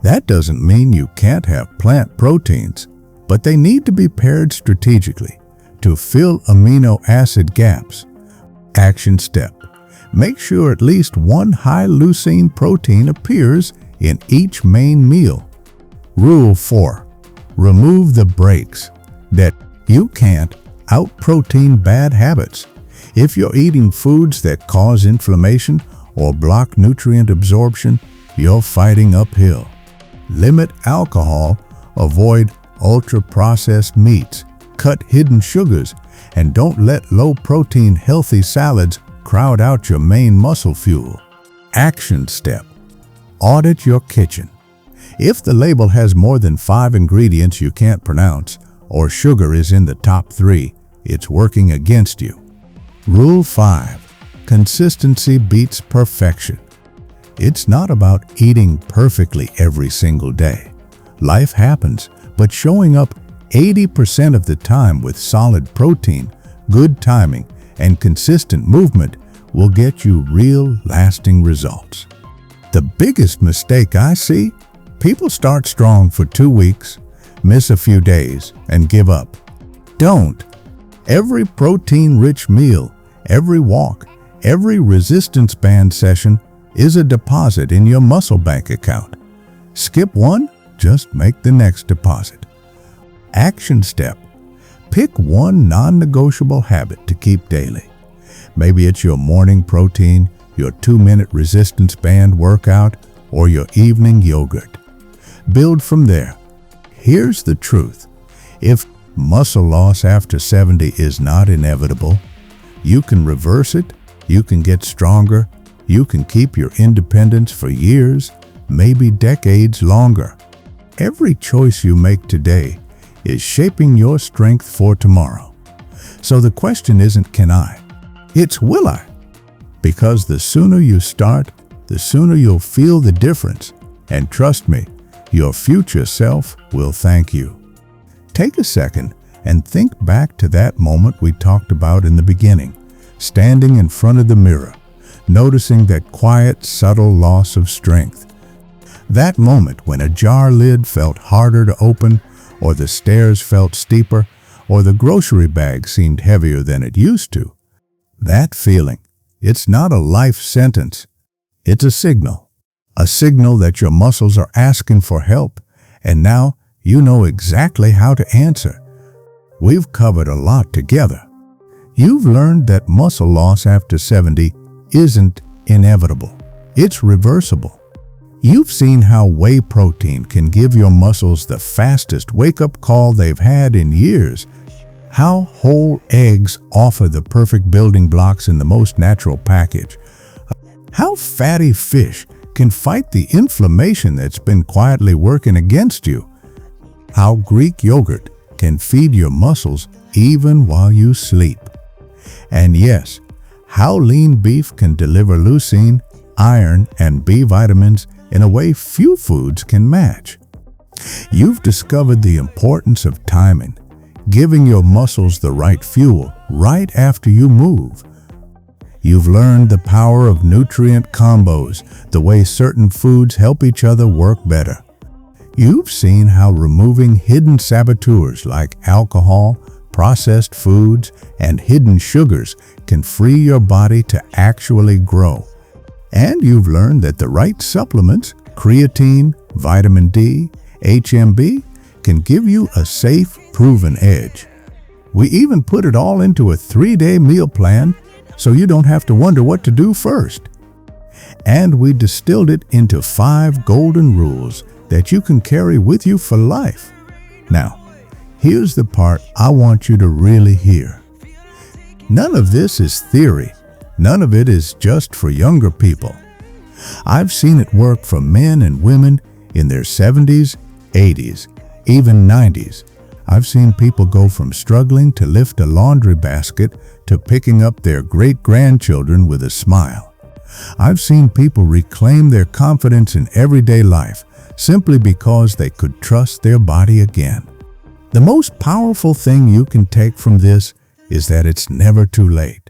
Speaker 1: That doesn't mean you can't have plant proteins, but they need to be paired strategically to fill amino acid gaps. Action step: make sure at least one high leucine protein appears in each main meal. Rule 4. Remove the brakes. That you can't out-protein bad habits. If you're eating foods that cause inflammation or block nutrient absorption, you're fighting uphill. Limit alcohol, avoid ultra-processed meats, cut hidden sugars, and don't let low-protein healthy salads crowd out your main muscle fuel. Action step: audit your kitchen. If the label has more than 5 ingredients you can't pronounce, or sugar is in the top 3, it's working against you. Rule 5. Consistency beats perfection. It's not about eating perfectly every single day. Life happens, but showing up 80% of the time with solid protein, good timing, and consistent movement will get you real, lasting results. The biggest mistake I see: people start strong for 2 weeks, miss a few days, and give up. Don't. Every protein-rich meal, every walk, every resistance band session is a deposit in your muscle bank account. Skip one, just make the next deposit. Action step: pick one non-negotiable habit to keep daily. Maybe it's your morning protein, your 2-minute resistance band workout, or your evening yogurt. Build from there. Here's the truth: if muscle loss after 70 is not inevitable, you can reverse it, you can get stronger, you can keep your independence for years, maybe decades longer. Every choice you make today is shaping your strength for tomorrow. So the question isn't can I, it's will I? Because the sooner you start, the sooner you'll feel the difference. And trust me, your future self will thank you. Take a second and think back to that moment we talked about in the beginning, standing in front of the mirror, noticing that quiet, subtle loss of strength. That moment when a jar lid felt harder to open, or the stairs felt steeper, or the grocery bag seemed heavier than it used to. That feeling, it's not a life sentence, it's a signal that your muscles are asking for help, and now you know exactly how to answer. We've covered a lot together. You've learned that muscle loss after 70 isn't inevitable, it's reversible. You've seen how whey protein can give your muscles the fastest wake-up call they've had in years, how whole eggs offer the perfect building blocks in the most natural package, how fatty fish can fight the inflammation that's been quietly working against you, how Greek yogurt can feed your muscles even while you sleep, and yes, how lean beef can deliver leucine, iron, and B vitamins in a way few foods can match. You've discovered the importance of timing, giving your muscles the right fuel right after you move. You've learned the power of nutrient combos, the way certain foods help each other work better. You've seen how removing hidden saboteurs like alcohol, processed foods, and hidden sugars can free your body to actually grow. And you've learned that the right supplements, creatine, vitamin D, HMB, can give you a safe, proven edge. We even put it all into a 3-day meal plan so you don't have to wonder what to do first. And we distilled it into 5 golden rules that you can carry with you for life. Now, here's the part I want you to really hear. None of this is theory. None of it is just for younger people. I've seen it work for men and women in their 70s, 80s, even 90s. I've seen people go from struggling to lift a laundry basket to picking up their great-grandchildren with a smile. I've seen people reclaim their confidence in everyday life simply because they could trust their body again. The most powerful thing you can take from this is that it's never too late.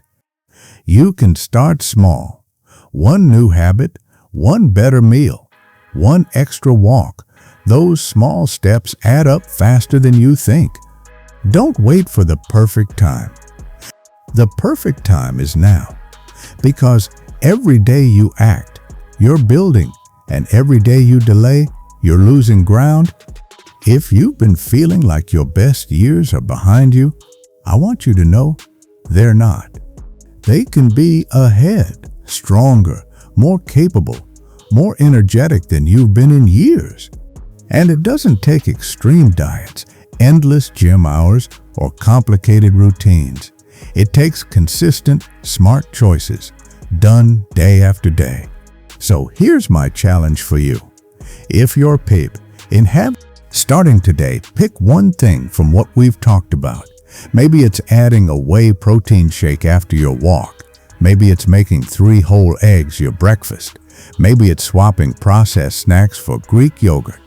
Speaker 1: You can start small. One new habit, one better meal, one extra walk. Those small steps add up faster than you think. Don't wait for the perfect time. The perfect time is now, because every day you act, you're building, and every day you delay, you're losing ground. If you've been feeling like your best years are behind you, I want you to know they're not. They can be ahead, stronger, more capable, more energetic than you've been in years. And it doesn't take extreme diets, endless gym hours, or complicated routines. It takes consistent, smart choices, done day after day. So here's my challenge for you. If you're PEEP, starting today, pick one thing from what we've talked about. Maybe it's adding a whey protein shake after your walk. Maybe it's making 3 whole eggs your breakfast. Maybe it's swapping processed snacks for Greek yogurt.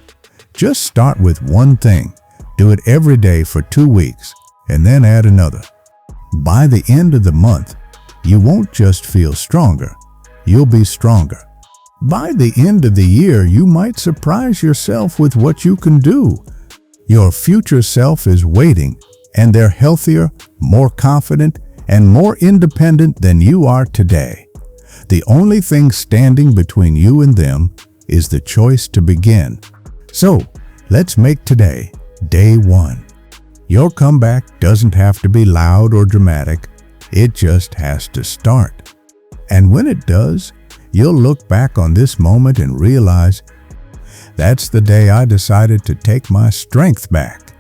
Speaker 1: Just start with one thing. Do it every day for 2 weeks, and then add another. By the end of the month, you won't just feel stronger, you'll be stronger. By the end of the year, you might surprise yourself with what you can do. Your future self is waiting, and they're healthier, more confident, and more independent than you are today. The only thing standing between you and them is the choice to begin. So, let's make today day 1. Your comeback doesn't have to be loud or dramatic. It just has to start. And when it does, you'll look back on this moment and realize, that's the day I decided to take my strength back.